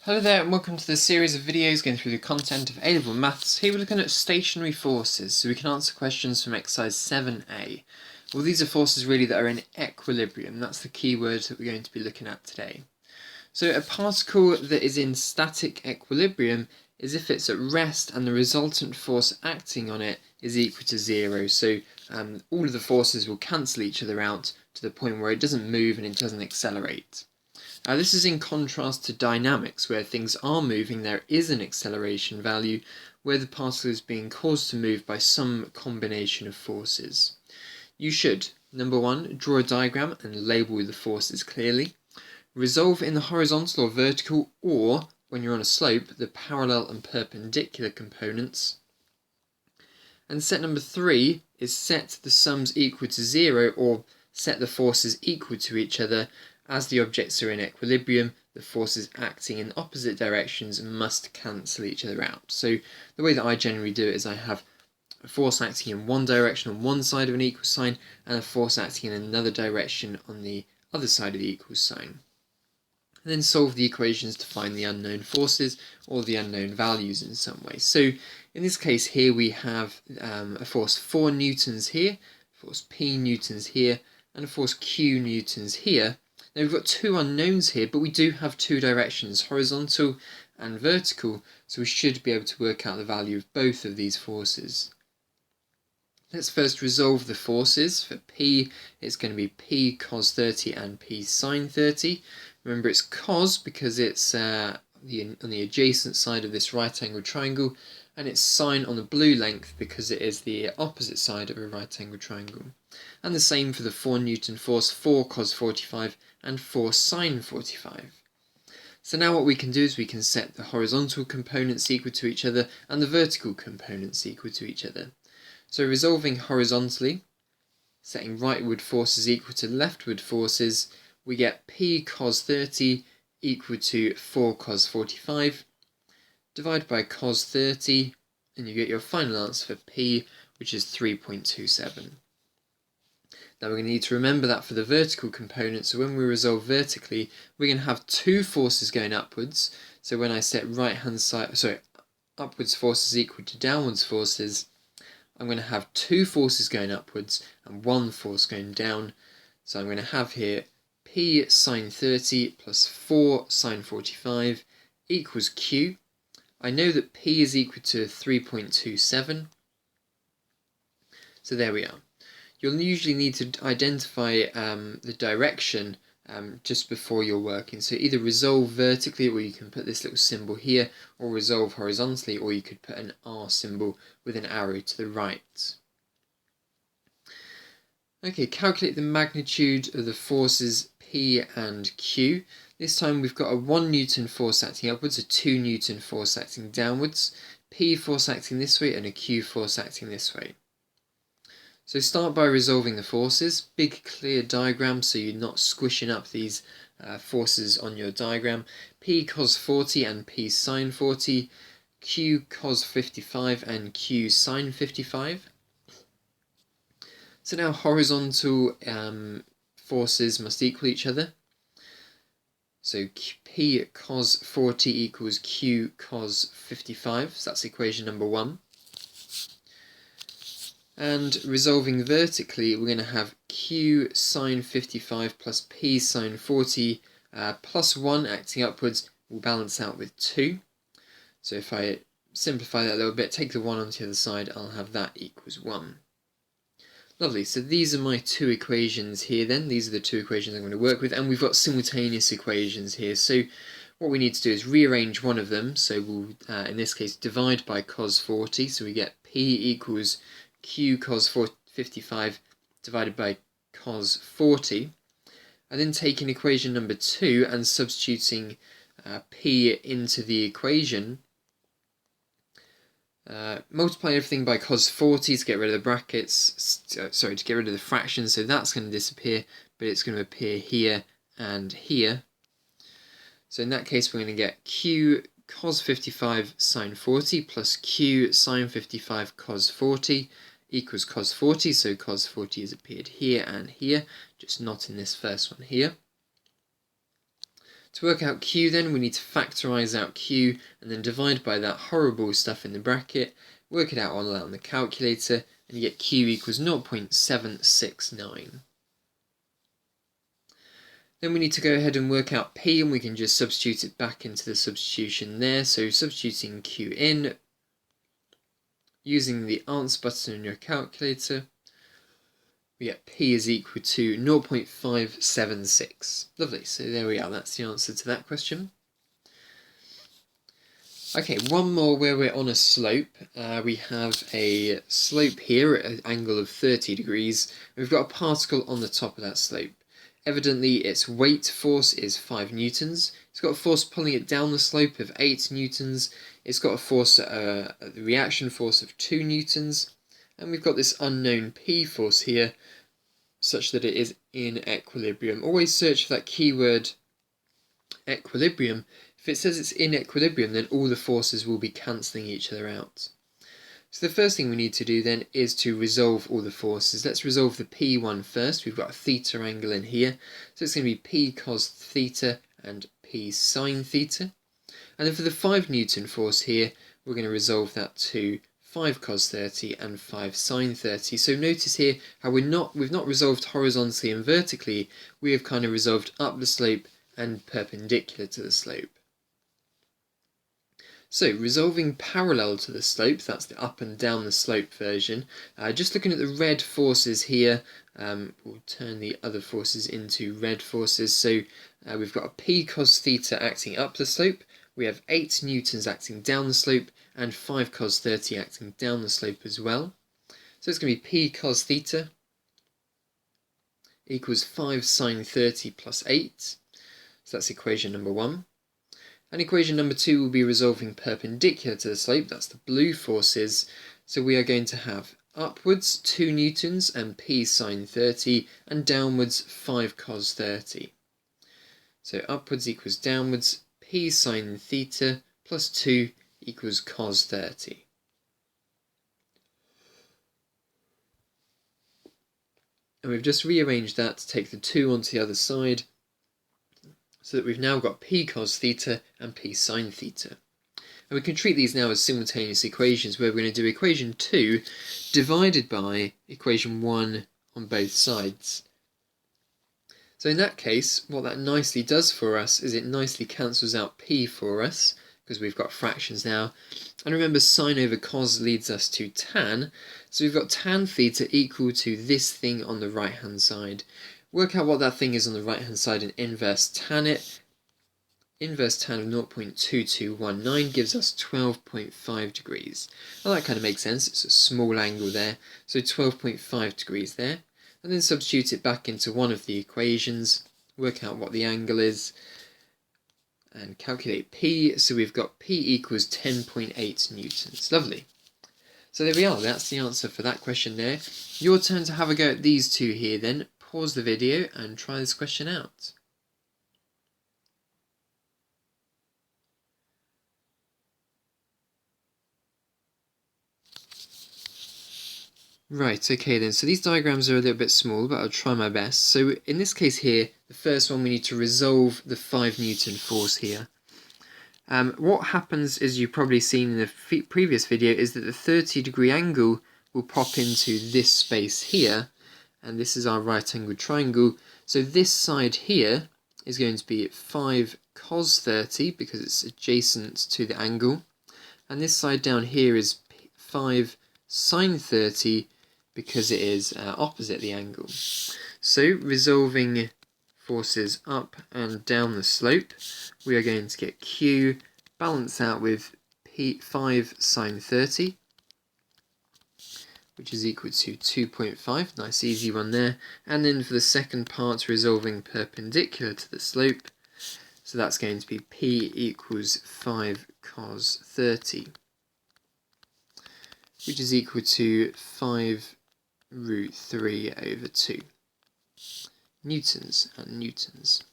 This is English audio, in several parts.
Hello there and welcome to this series of videos going through the content of A-Level Maths. Here we're looking at stationary forces, so we can answer questions from exercise 7a. Well, these are forces really that are in equilibrium. That's the key word that we're going to be looking at today. So a particle that is in static equilibrium is if it's at rest and the resultant force acting on it is equal to zero. So all of the forces will cancel each other out to the point where it doesn't move and it doesn't accelerate. This is in contrast to dynamics, where things are moving, there is an acceleration value, where the particle is being caused to move by some combination of forces. You should, number one, draw a diagram and label the forces clearly. Resolve in the horizontal or vertical, or, when you're on a slope, the parallel and perpendicular components. And set number three is set the sums equal to zero, or set the forces equal to each other. As the objects are in equilibrium, the forces acting in opposite directions must cancel each other out. So the way that I generally do it is I have a force acting in one direction on one side of an equal sign and a force acting in another direction on the other side of the equal sign. And then solve the equations to find the unknown forces or the unknown values in some way. So in this case here we have a force 4 newtons here, force P newtons here, and a force Q newtons here. Now we've got two unknowns here, but we do have two directions, horizontal and vertical, so we should be able to work out the value of both of these forces. Let's first resolve the forces. For P, it's going to be P cos 30 and P sin 30. Remember, it's cos because it's on the adjacent side of this right angled triangle, and it's sine on the blue length because it is the opposite side of a right angled triangle. And the same for the 4 Newton force, 4 cos 45 and 4 sin 45. So now what we can do is we can set the horizontal components equal to each other and the vertical components equal to each other. So resolving horizontally, setting rightward forces equal to leftward forces, we get P cos 30 equal to 4 cos 45. Divide by cos 30 and you get your final answer for P, which is 3.27. Now we're going to need to remember that for the vertical component, so when we resolve vertically, we're going to have two forces going upwards. So when I set upwards forces equal to downwards forces, I'm going to have two forces going upwards and one force going down. So I'm going to have here P sin 30 plus 4 sin 45 equals Q. I know that P is equal to 3.27. So there we are. You'll usually need to identify the direction just before you're working. So either resolve vertically, or you can put this little symbol here, or resolve horizontally, or you could put an R symbol with an arrow to the right. Okay, calculate the magnitude of the forces P and Q. This time we've got a 1 Newton force acting upwards, a 2 Newton force acting downwards, P force acting this way, and a Q force acting this way. So start by resolving the forces. Big clear diagram so you're not squishing up these forces on your diagram. P cos 40 and P sin 40, Q cos 55 and Q sin 55. So now horizontal forces must equal each other. So P cos 40 equals Q cos 55, so that's equation number 1. And resolving vertically, we're going to have Q sin 55 plus P sin 40 plus 1 acting upwards will balance out with 2. So if I simplify that a little bit, take the 1 onto the other side, I'll have that equals 1. Lovely, so these are my two equations here then. These are the two equations I'm going to work with, and we've got simultaneous equations here. So what we need to do is rearrange one of them. So we'll, in this case, divide by cos 40. So we get P equals Q cos 55 divided by cos 40. And then taking equation number 2 and substituting P into the equation. Multiply everything by cos 40 to get rid of the brackets, to get rid of the fractions, so that's going to disappear, but it's going to appear here and here. So in that case we're going to get Q cos 55 sin 40 plus Q sin 55 cos 40 equals cos 40, so cos 40 has appeared here and here, just not in this first one here. To work out Q then, we need to factorise out Q and then divide by that horrible stuff in the bracket, work it out on the calculator, and you get Q equals 0.769. Then we need to go ahead and work out P, and we can just substitute it back into the substitution there. So substituting Q in, using the answer button on your calculator, we get P is equal to 0.576. Lovely, so there we are, that's the answer to that question. Okay, one more where we're on a slope. We have a slope here at an angle of 30 degrees. We've got a particle on the top of that slope. Evidently its weight force is 5 newtons. It's got a force pulling it down the slope of 8 newtons. It's got a force, the reaction force of 2 newtons. And we've got this unknown P force here, such that it is in equilibrium. Always search for that keyword equilibrium. If it says it's in equilibrium, then all the forces will be cancelling each other out. So the first thing we need to do then is to resolve all the forces. Let's resolve the P one first. We've got a theta angle in here. So it's going to be P cos theta and P sine theta. And then for the 5 Newton force here, we're going to resolve that to 5 cos 30 and 5 sine 30. So notice here how we've not resolved horizontally and vertically. We have kind of resolved up the slope and perpendicular to the slope. So resolving parallel to the slope, that's the up and down the slope version. Just looking at the red forces here, we'll turn the other forces into red forces. So we've got a P cos theta acting up the slope, we have 8 newtons acting down the slope, and 5 cos 30 acting down the slope as well. So it's going to be P cos theta equals 5 sine 30 plus 8. So that's equation number 1. And equation number 2 will be resolving perpendicular to the slope, that's the blue forces. So we are going to have upwards 2 newtons and P sine 30, and downwards 5 cos 30. So upwards equals downwards, P sine theta plus 2 equals cos 30. And we've just rearranged that to take the 2 onto the other side, so that we've now got P cos theta and P sine theta. And we can treat these now as simultaneous equations, where we're going to do equation 2 divided by equation 1 on both sides. So in that case, what that nicely does for us is it nicely cancels out P for us, because we've got fractions now. And remember, sine over cos leads us to tan, so we've got tan theta equal to this thing on the right hand side. Work out what that thing is on the right hand side and inverse tan it. Inverse tan of 0.2219 gives us 12.5 degrees. Well, that kind of makes sense, it's a small angle there, so 12.5 degrees there. And then substitute it back into one of the equations, work out what the angle is, and calculate P. So we've got P equals 10.8 newtons. Lovely. So there we are, that's the answer for that question there. Your turn to have a go at these two here then. Pause the video and try this question out. Right, okay then, so these diagrams are a little bit small, but I'll try my best. So in this case here, the first one we need to resolve the 5 Newton force here. What happens, as you've probably seen in the previous video, is that the 30-degree angle will pop into this space here, and this is our right-angled triangle. So this side here is going to be 5 cos 30 because it's adjacent to the angle, and this side down here is 5 sine 30 because it is opposite the angle. So resolving forces up and down the slope, we are going to get Q balance out with 5 sine 30, which is equal to 2.5, nice easy one there. And then for the second part, resolving perpendicular to the slope, so that's going to be P equals 5 cos 30, which is equal to 5 root 3 over 2 newtons and newtons.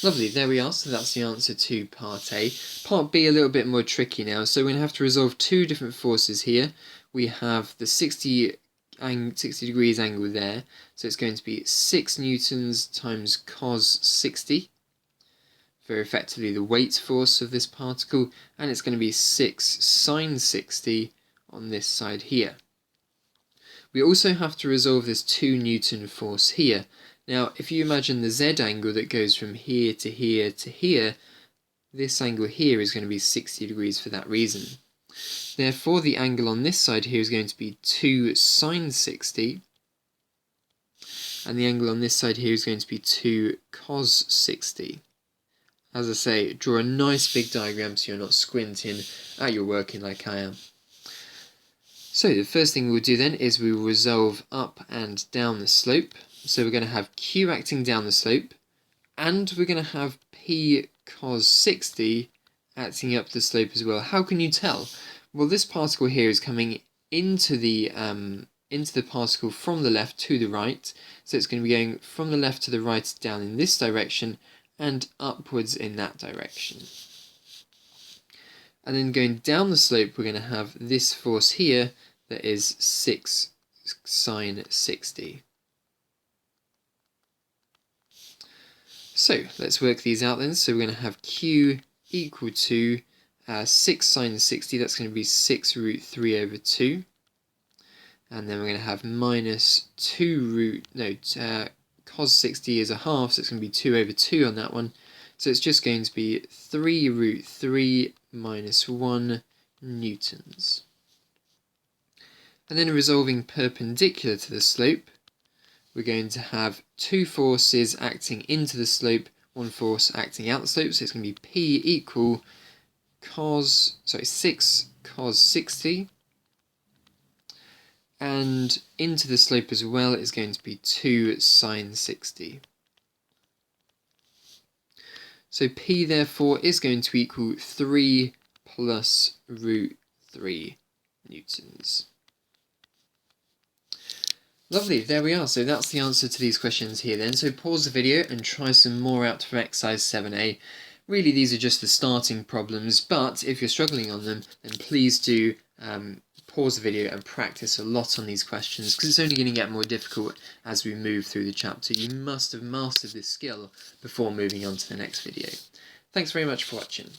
Lovely, there we are, so that's the answer to part A. Part B a little bit more tricky now, so we're going to have to resolve 2 different forces here. We have the 60 degrees angle there, so it's going to be 6 newtons times cos 60. for effectively the weight force of this particle, and it's going to be 6 sine 60 on this side here. We also have to resolve this 2 Newton force here. Now, if you imagine the z angle that goes from here to here to here, this angle here is going to be 60 degrees for that reason. Therefore, the angle on this side here is going to be 2 sine 60, and the angle on this side here is going to be 2 cos 60. As I say, draw a nice big diagram so you're not squinting at your working like I am. So the first thing we'll do then is we will resolve up and down the slope. So we're going to have Q acting down the slope, and we're going to have P cos 60 acting up the slope as well. How can you tell? Well, this particle here is coming into the particle from the left to the right, so it's going to be going from the left to the right down in this direction and upwards in that direction. And then going down the slope, we're going to have this force here that is 6 sine 60. So let's work these out then. So we're going to have Q equal to 6 sine 60, that's going to be 6 root 3 over 2. And then we're going to have minus 2 root, cos 60 is a half, so it's going to be 2 over 2 on that one. So it's just going to be 3 root 3 minus 1 newtons. And then resolving perpendicular to the slope, we're going to have 2 forces acting into the slope, 1 force acting out the slope, so it's going to be P equal 6 cos 60, and into the slope as well is going to be 2 sine 60. So P therefore is going to equal 3 plus root 3 newtons. Lovely, there we are. So that's the answer to these questions here then. So pause the video and try some more out for exercise 7a. Really, these are just the starting problems, but if you're struggling on them, then please do pause the video and practice a lot on these questions, because it's only going to get more difficult as we move through the chapter. You must have mastered this skill before moving on to the next video. Thanks very much for watching.